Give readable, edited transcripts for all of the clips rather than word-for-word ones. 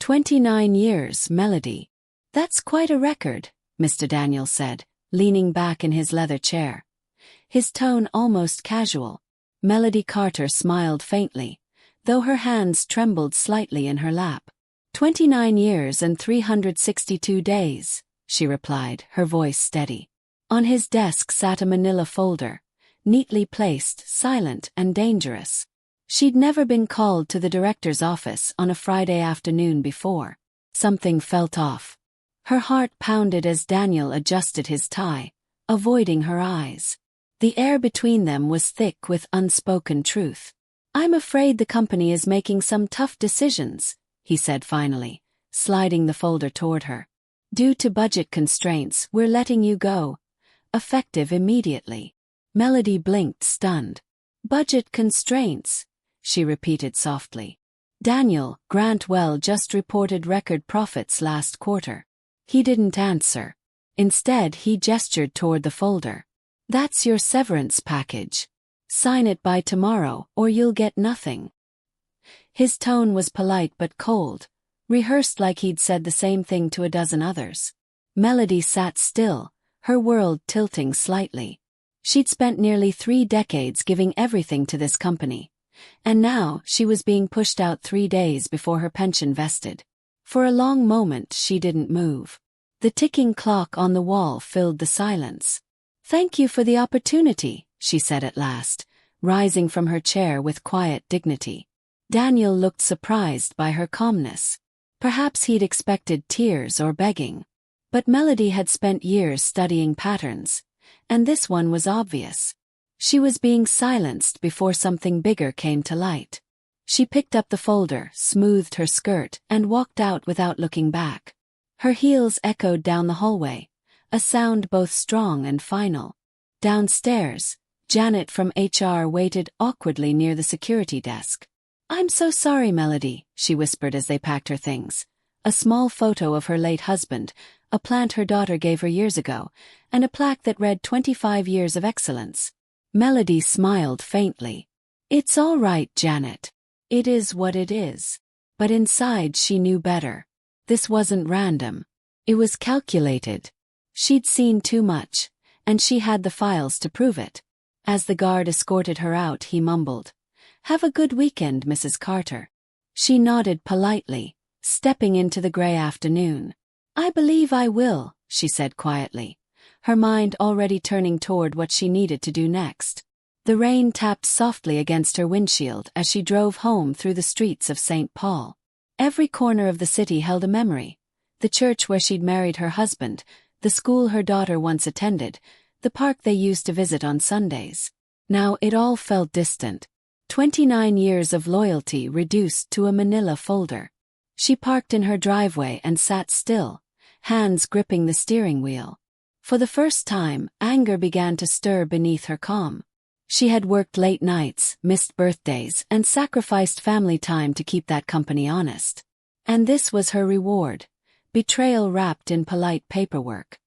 29 years, Melody. That's quite a record, Mr. Daniel said, leaning back in his leather chair. His tone almost casual. Melody Carter smiled faintly, though her hands trembled slightly in her lap. 29 years and 362 days, she replied, her voice steady. On his desk sat a manila folder, neatly placed, silent and dangerous. She'd never been called to the director's office on a Friday afternoon before. Something felt off. Her heart pounded as Daniel adjusted his tie, avoiding her eyes. The air between them was thick with unspoken truth. "I'm afraid the company is making some tough decisions," he said finally, sliding the folder toward her. "Due to budget constraints, we're letting you go. Effective immediately." Melody blinked, stunned. "Budget constraints," she repeated softly. "Daniel, Grantwell just reported record profits last quarter." He didn't answer. Instead, he gestured toward the folder. "That's your severance package. Sign it by tomorrow, or you'll get nothing." His tone was polite but cold, rehearsed like he'd said the same thing to a dozen others. Melody sat still, her world tilting slightly. She'd spent nearly 3 decades giving everything to this company, and now she was being pushed out 3 days before her pension vested. For a long moment she didn't move. The ticking clock on the wall filled the silence. "Thank you for the opportunity," she said at last, rising from her chair with quiet dignity. Daniel looked surprised by her calmness. Perhaps he'd expected tears or begging. But Melody had spent years studying patterns, and this one was obvious. She was being silenced before something bigger came to light. She picked up the folder, smoothed her skirt, and walked out without looking back. Her heels echoed down the hallway, a sound both strong and final. Downstairs, Janet from HR waited awkwardly near the security desk. "I'm so sorry, Melody," she whispered as they packed her things. A small photo of her late husband, a plant her daughter gave her years ago, and a plaque that read 25 years of excellence. Melody smiled faintly. "It's all right, Janet. It is what it is." But inside she knew better. This wasn't random. It was calculated. She'd seen too much, and she had the files to prove it. As the guard escorted her out, he mumbled, "Have a good weekend, Mrs. Carter." She nodded politely, stepping into the gray afternoon. "I believe I will," she said quietly, her mind already turning toward what she needed to do next. The rain tapped softly against her windshield as she drove home through the streets of St. Paul. Every corner of the city held a memory. The church where she'd married her husband, the school her daughter once attended, the park they used to visit on Sundays. Now it all felt distant. 29 years of loyalty reduced to a manila folder. She parked in her driveway and sat still, hands gripping the steering wheel. For the first time, anger began to stir beneath her calm. She had worked late nights, missed birthdays, and sacrificed family time to keep that company honest. And this was her reward: betrayal wrapped in polite paperwork.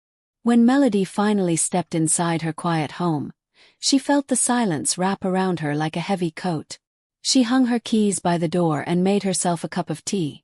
When Melody finally stepped inside her quiet home, she felt the silence wrap around her like a heavy coat. She hung her keys by the door and made herself a cup of tea.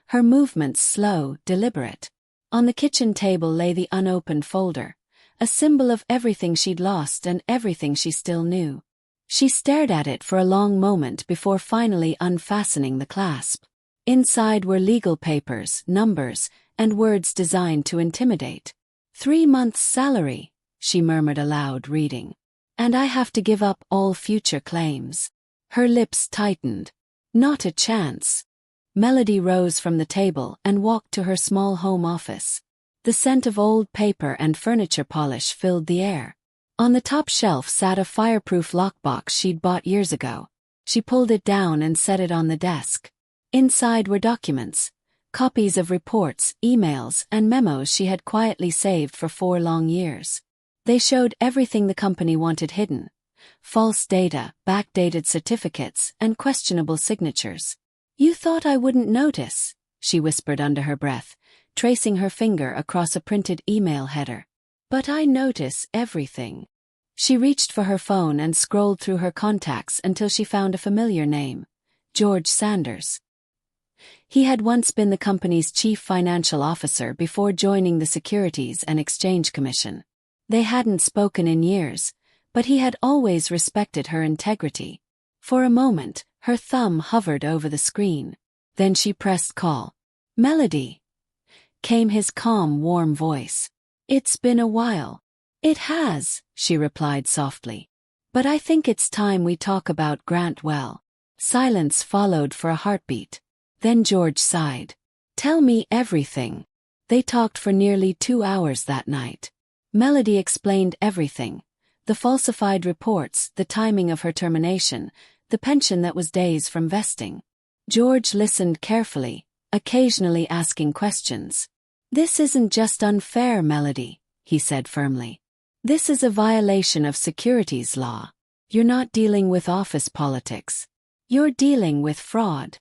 Her movements slow, deliberate. On the kitchen table lay the unopened folder, a symbol of everything she'd lost and everything she still knew. She stared at it for a long moment before finally unfastening the clasp. Inside were legal papers, numbers, and words designed to intimidate. 3 months' salary, she murmured aloud, reading. "And I have to give up all future claims." Her lips tightened. Not a chance. Melody rose from the table and walked to her small home office. The scent of old paper and furniture polish filled the air. On the top shelf sat a fireproof lockbox she'd bought years ago. She pulled it down and set it on the desk. Inside were documents, copies of reports, emails, and memos she had quietly saved for 4 long years. They showed everything the company wanted hidden: false data, backdated certificates, and questionable signatures. "You thought I wouldn't notice," she whispered under her breath, tracing her finger across a printed email header. "But I notice everything." She reached for her phone and scrolled through her contacts until she found a familiar name: George Sanders. He had once been the company's chief financial officer before joining the Securities and Exchange Commission. They hadn't spoken in years, but he had always respected her integrity. For a moment, her thumb hovered over the screen. Then she pressed call. "Melody," came his calm, warm voice. "It's been a while." "It has," she replied softly. "But I think it's time we talk about Grant well." Silence followed for a heartbeat. Then George sighed. "Tell me everything." They talked for nearly 2 hours that night. Melody explained everything. The falsified reports, the timing of her termination, the pension that was days from vesting. George listened carefully, occasionally asking questions. "This isn't just unfair, Melody," he said firmly. "This is a violation of securities law. You're not dealing with office politics. You're dealing with fraud."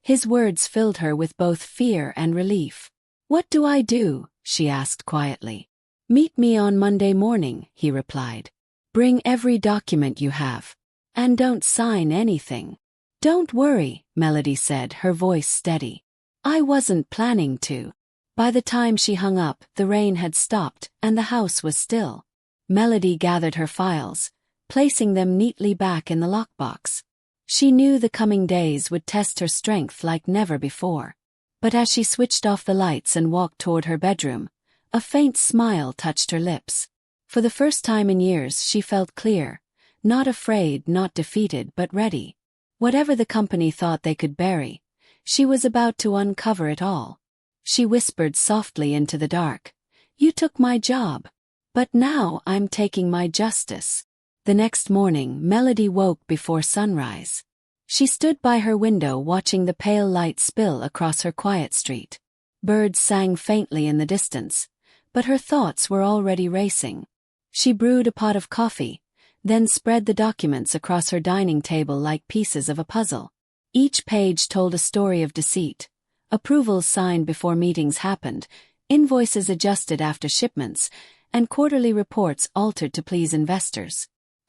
His words filled her with both fear and relief. "What do I do?" she asked quietly. "Meet me on Monday morning," he replied. "Bring every document you have. And don't sign anything." "Don't worry," Melody said, her voice steady. "I wasn't planning to." By the time she hung up, the rain had stopped, and the house was still. Melody gathered her files, placing them neatly back in the lockbox. She knew the coming days would test her strength like never before. But as she switched off the lights and walked toward her bedroom, a faint smile touched her lips. For the first time in years she felt clear, not afraid, not defeated, but ready. Whatever the company thought they could bury, she was about to uncover it all. She whispered softly into the dark, "You took my job. But now I'm taking my justice." The next morning, Melody woke before sunrise. She stood by her window watching the pale light spill across her quiet street. Birds sang faintly in the distance, but her thoughts were already racing. She brewed a pot of coffee, then spread the documents across her dining table like pieces of a puzzle. Each page told a story of deceit, approvals signed before meetings happened, invoices adjusted after shipments, and quarterly reports altered to please investors.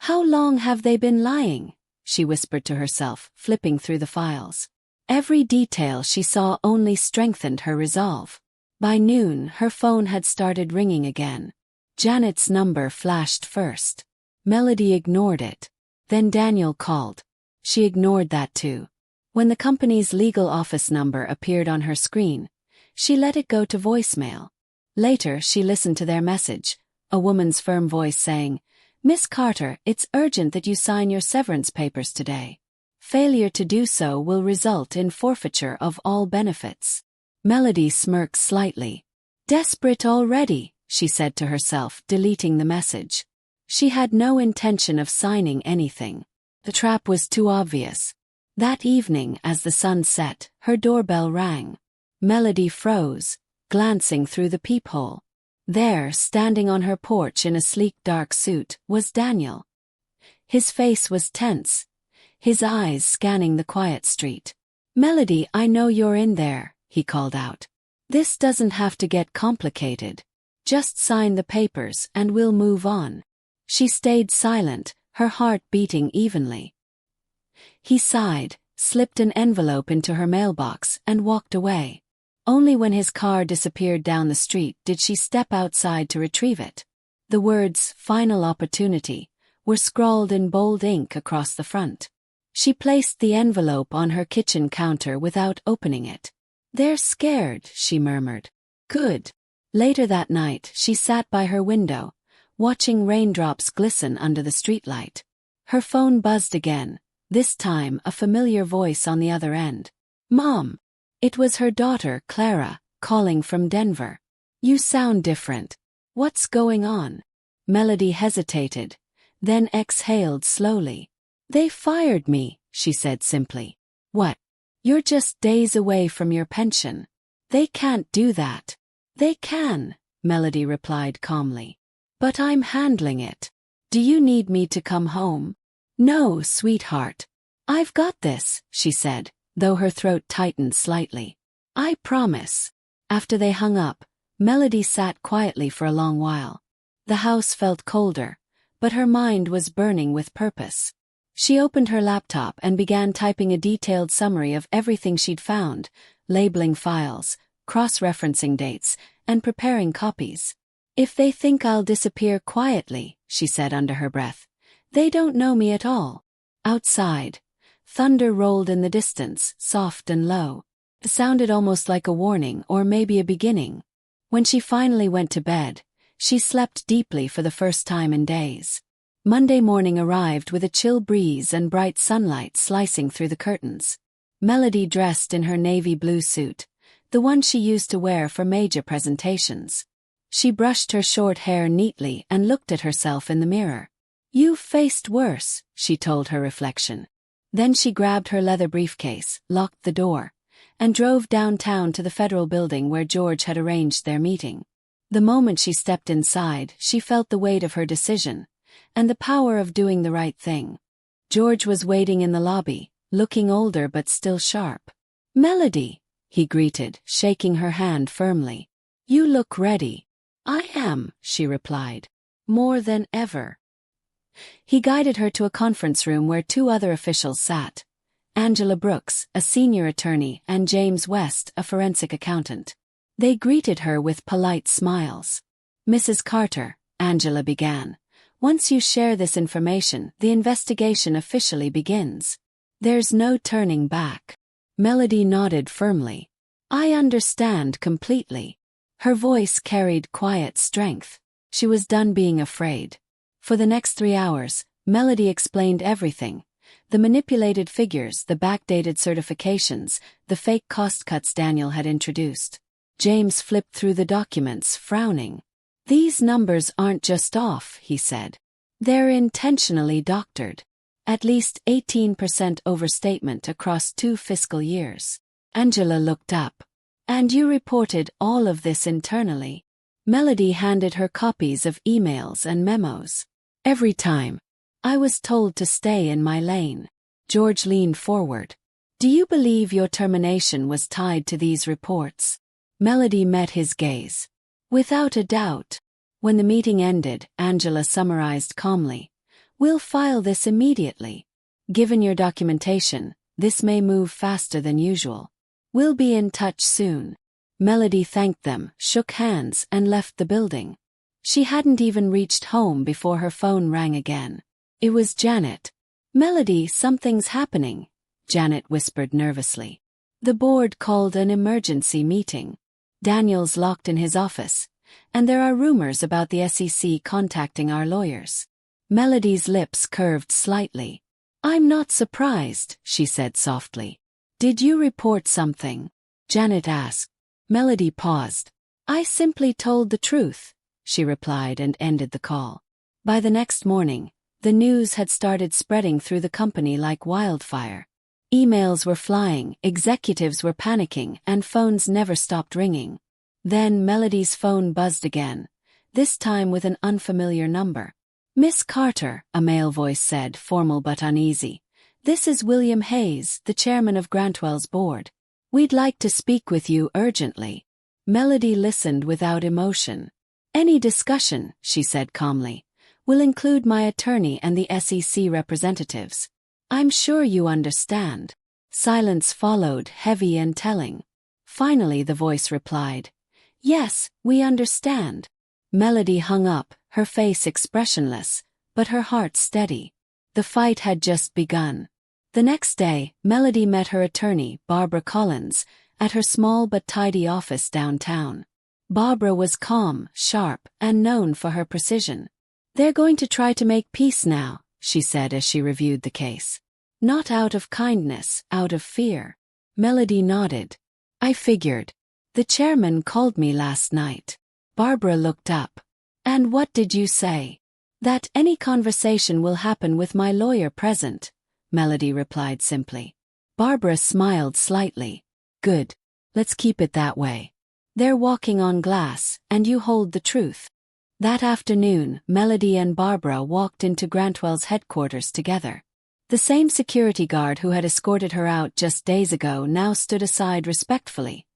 "How long have they been lying?" she whispered to herself, flipping through the files. Every detail she saw only strengthened her resolve. By noon, her phone had started ringing again. Janet's number flashed first. Melody ignored it. Then Daniel called. She ignored that too. When the company's legal office number appeared on her screen, she let it go to voicemail. Later, she listened to their message, a woman's firm voice saying, "Miss Carter, it's urgent that you sign your severance papers today. Failure to do so will result in forfeiture of all benefits." Melody smirked slightly. "Desperate already," she said to herself, deleting the message. She had no intention of signing anything. The trap was too obvious. That evening, as the sun set, her doorbell rang. Melody froze, glancing through the peephole. There, standing on her porch in a sleek dark suit, was Daniel. His face was tense, his eyes scanning the quiet street. "Melody, I know you're in there," he called out. "This doesn't have to get complicated. Just sign the papers and we'll move on." She stayed silent, her heart beating evenly. He sighed, slipped an envelope into her mailbox, and walked away. Only when his car disappeared down the street did she step outside to retrieve it. The words, "Final Opportunity," were scrawled in bold ink across the front. She placed the envelope on her kitchen counter without opening it. "They're scared," she murmured. "Good." Later that night, she sat by her window, watching raindrops glisten under the streetlight. Her phone buzzed again, this time a familiar voice on the other end. "Mom." It was her daughter, Clara, calling from Denver. "You sound different. What's going on?" Melody hesitated, then exhaled slowly. "They fired me," she said simply. "What? You're just days away from your pension." "They can't do that." "They can," Melody replied calmly. "But I'm handling it. Do you need me to come home?" "No, sweetheart. I've got this," she said, though her throat tightened slightly. "I promise." After they hung up, Melody sat quietly for a long while. The house felt colder, but her mind was burning with purpose. She opened her laptop and began typing a detailed summary of everything she'd found, labeling files, cross-referencing dates, and preparing copies. "If they think I'll disappear quietly," she said under her breath, "they don't know me at all." Outside, thunder rolled in the distance, soft and low. It sounded almost like a warning or maybe a beginning. When she finally went to bed, she slept deeply for the first time in days. Monday morning arrived with a chill breeze and bright sunlight slicing through the curtains. Melody dressed in her navy blue suit, the one she used to wear for major presentations. She brushed her short hair neatly and looked at herself in the mirror. "You've faced worse," she told her reflection. Then she grabbed her leather briefcase, locked the door, and drove downtown to the federal building where George had arranged their meeting. The moment she stepped inside, she felt the weight of her decision, and the power of doing the right thing. George was waiting in the lobby, looking older but still sharp. "Melody," he greeted, shaking her hand firmly. "You look ready." "I am," she replied. "More than ever." He guided her to a conference room where two other officials sat: Angela Brooks, a senior attorney, and James West, a forensic accountant. They greeted her with polite smiles. "Mrs. Carter," Angela began, "once you share this information, the investigation officially begins. There's no turning back." Melody nodded firmly. "I understand completely." Her voice carried quiet strength. She was done being afraid. For the next 3 hours, Melody explained everything: the manipulated figures, the backdated certifications, the fake cost cuts Daniel had introduced. James flipped through the documents, frowning. "These numbers aren't just off," he said. "They're intentionally doctored. At least 18% overstatement across 2 fiscal years." Angela looked up. "And you reported all of this internally?" Melody handed her copies of emails and memos. "Every time. I was told to stay in my lane." George leaned forward. "Do you believe your termination was tied to these reports?" Melody met his gaze. "Without a doubt." When the meeting ended, Angela summarized calmly. "We'll file this immediately. Given your documentation, this may move faster than usual. We'll be in touch soon." Melody thanked them, shook hands, and left the building. She hadn't even reached home before her phone rang again. It was Janet. "Melody, something's happening," Janet whispered nervously. "The board called an emergency meeting. Daniel's locked in his office, and there are rumors about the SEC contacting our lawyers." Melody's lips curved slightly. "I'm not surprised," she said softly. "Did you report something?" Janet asked. Melody paused. "I simply told the truth," she replied and ended the call. By the next morning, the news had started spreading through the company like wildfire. Emails were flying, executives were panicking, and phones never stopped ringing. Then Melody's phone buzzed again, this time with an unfamiliar number. "Miss Carter," a male voice said, formal but uneasy. "This is William Hayes, the chairman of Grantwell's board. We'd like to speak with you urgently." Melody listened without emotion. "Any discussion," she said calmly, "will include my attorney and the SEC representatives. I'm sure you understand." Silence followed, heavy and telling. Finally the voice replied, "Yes, we understand." Melody hung up, her face expressionless, but her heart steady. The fight had just begun. The next day, Melody met her attorney, Barbara Collins, at her small but tidy office downtown. Barbara was calm, sharp, and known for her precision. "They're going to try to make peace now," she said as she reviewed the case. "Not out of kindness, out of fear." Melody nodded. "I figured. The chairman called me last night." Barbara looked up. "And what did you say?" "That any conversation will happen with my lawyer present," Melody replied simply. Barbara smiled slightly. "Good. Let's keep it that way. They're walking on glass, and you hold the truth." That afternoon, Melody and Barbara walked into Grantwell's headquarters together. The same security guard who had escorted her out just days ago now stood aside respectfully.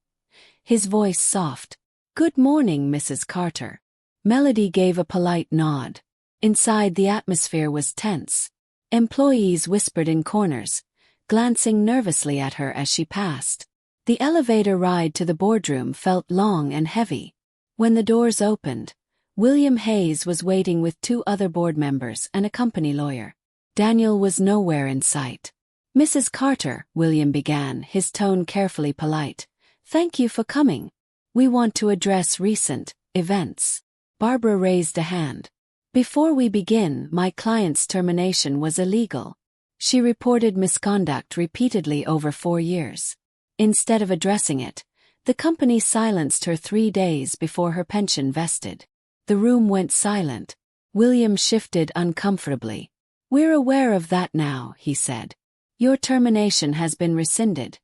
His voice soft. "Good morning, Mrs. Carter." Melody gave a polite nod. Inside, the atmosphere was tense. Employees whispered in corners, glancing nervously at her as she passed. The elevator ride to the boardroom felt long and heavy. When the doors opened, William Hayes was waiting with 2 other board members and a company lawyer. Daniel was nowhere in sight. "Mrs. Carter," William began, his tone carefully polite, "thank you for coming. We want to address recent events." Barbara raised a hand. "Before we begin, my client's termination was illegal. She reported misconduct repeatedly over 4 years. Instead of addressing it, the company silenced her 3 days before her pension vested." The room went silent. William shifted uncomfortably. "We're aware of that now," he said. "Your termination has been rescinded,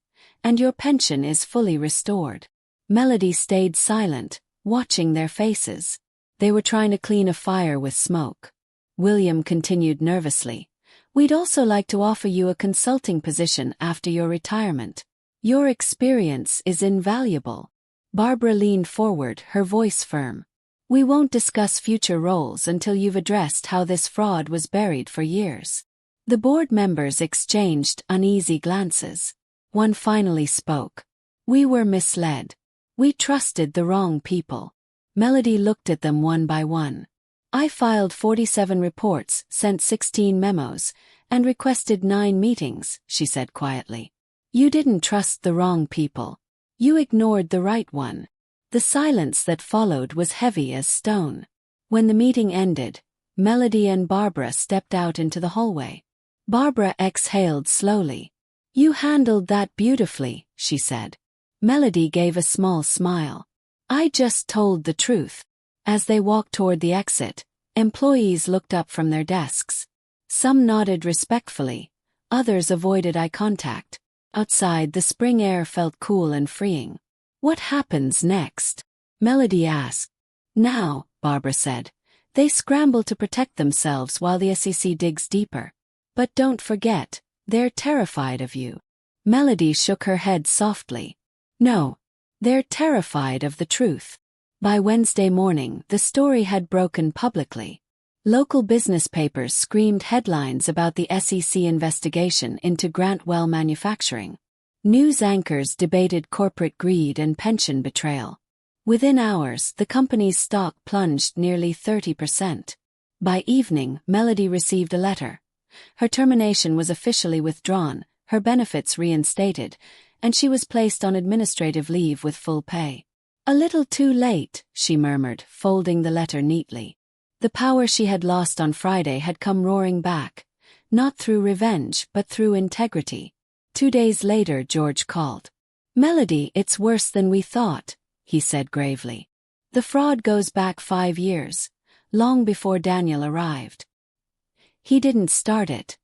and your pension is fully restored." Melody stayed silent, watching their faces. They were trying to clean a fire with smoke. William continued nervously. "We'd also like to offer you a consulting position after your retirement. Your experience is invaluable." Barbara leaned forward, her voice firm. "We won't discuss future roles until you've addressed how this fraud was buried for years." The board members exchanged uneasy glances. One finally spoke. "We were misled. We trusted the wrong people." Melody looked at them one by one. "I filed 47 reports, sent 16 memos, and requested 9 meetings," she said quietly. "You didn't trust the wrong people. You ignored the right one." The silence that followed was heavy as stone. When the meeting ended, Melody and Barbara stepped out into the hallway. Barbara exhaled slowly. "You handled that beautifully," she said. Melody gave a small smile. "I just told the truth." As they walked toward the exit, employees looked up from their desks. Some nodded respectfully, others avoided eye contact. Outside, the spring air felt cool and freeing. "What happens next?" Melody asked. "Now," Barbara said, "they scramble to protect themselves while the SEC digs deeper. But don't forget, they're terrified of you." Melody shook her head softly. "No, they're terrified of the truth." By Wednesday morning, the story had broken publicly. Local business papers screamed headlines about the SEC investigation into Grantwell Manufacturing. News anchors debated corporate greed and pension betrayal. Within hours, the company's stock plunged nearly 30%. By evening, Melody received a letter. Her termination was officially withdrawn, her benefits reinstated, and she was placed on administrative leave with full pay. "A little too late," she murmured, folding the letter neatly. The power she had lost on Friday had come roaring back, not through revenge but through integrity. 2 days later, George called. "Melody, it's worse than we thought," he said gravely. "The fraud goes back 5 years, long before Daniel arrived. He didn't start it.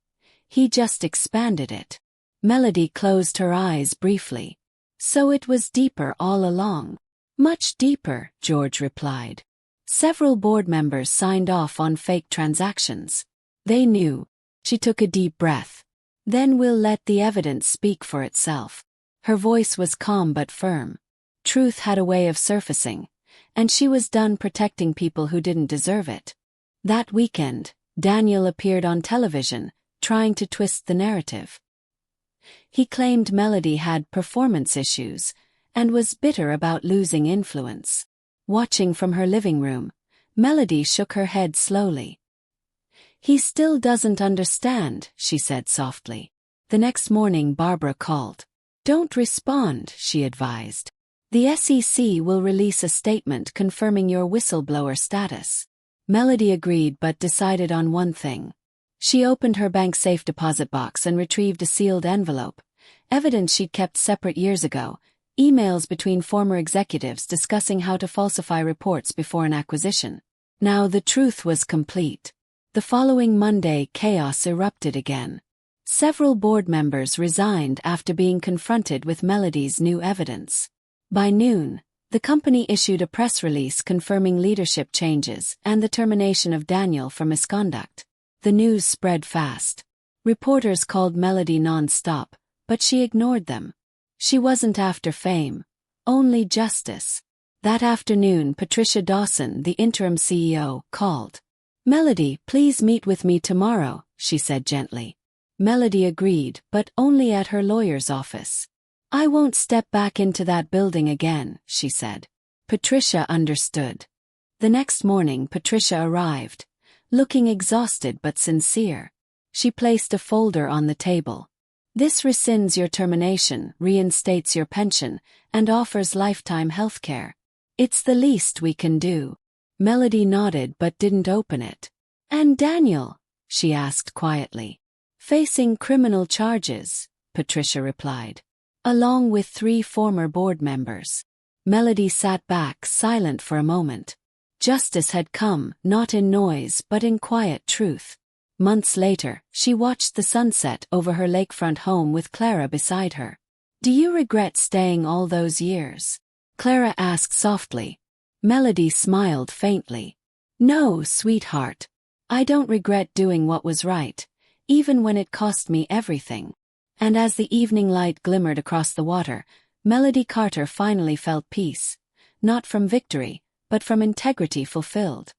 He just expanded it." Melody closed her eyes briefly. "So it was deeper all along." "Much deeper," George replied. Several board members signed off on fake transactions. They knew. She took a deep breath. "Then we'll let the evidence speak for itself." Her voice was calm but firm. Truth had a way of surfacing, and she was done protecting people who didn't deserve it. That weekend, Daniel appeared on television, trying to twist the narrative. He claimed Melody had performance issues and was bitter about losing influence. Watching from her living room, Melody shook her head slowly. "He still doesn't understand," she said softly. The next morning, Barbara called. "Don't respond," she advised. "The SEC will release a statement confirming your whistleblower status." Melody agreed but decided on one thing. She opened her bank safe deposit box and retrieved a sealed envelope, evidence she'd kept separate years ago, emails between former executives discussing how to falsify reports before an acquisition. Now the truth was complete. The following Monday, chaos erupted again. Several board members resigned after being confronted with Melody's new evidence. By noon, the company issued a press release confirming leadership changes and the termination of Daniel for misconduct. The news spread fast. Reporters called Melody non-stop, but she ignored them. She wasn't after fame, only justice. That afternoon, Patricia Dawson, the interim CEO, called. "Melody, please meet with me tomorrow," she said gently. Melody agreed, but only at her lawyer's office. I won't step back into that building again, she said. Patricia understood. The next morning Patricia arrived, looking exhausted but sincere. She placed a folder on the table. This rescinds your termination, reinstates your pension, and offers lifetime health care. It's the least we can do. Melody nodded but didn't open it. And Daniel? She asked quietly. Facing criminal charges, Patricia replied. Along with 3 former board members. Melody sat back, silent for a moment. Justice had come, not in noise but in quiet truth. Months later, she watched the sunset over her lakefront home with Clara beside her. Do you regret staying all those years? Clara asked softly. Melody smiled faintly. No, sweetheart. I don't regret doing what was right, even when it cost me everything. And as the evening light glimmered across the water, Melody Carter finally felt peace, not from victory, but from integrity fulfilled.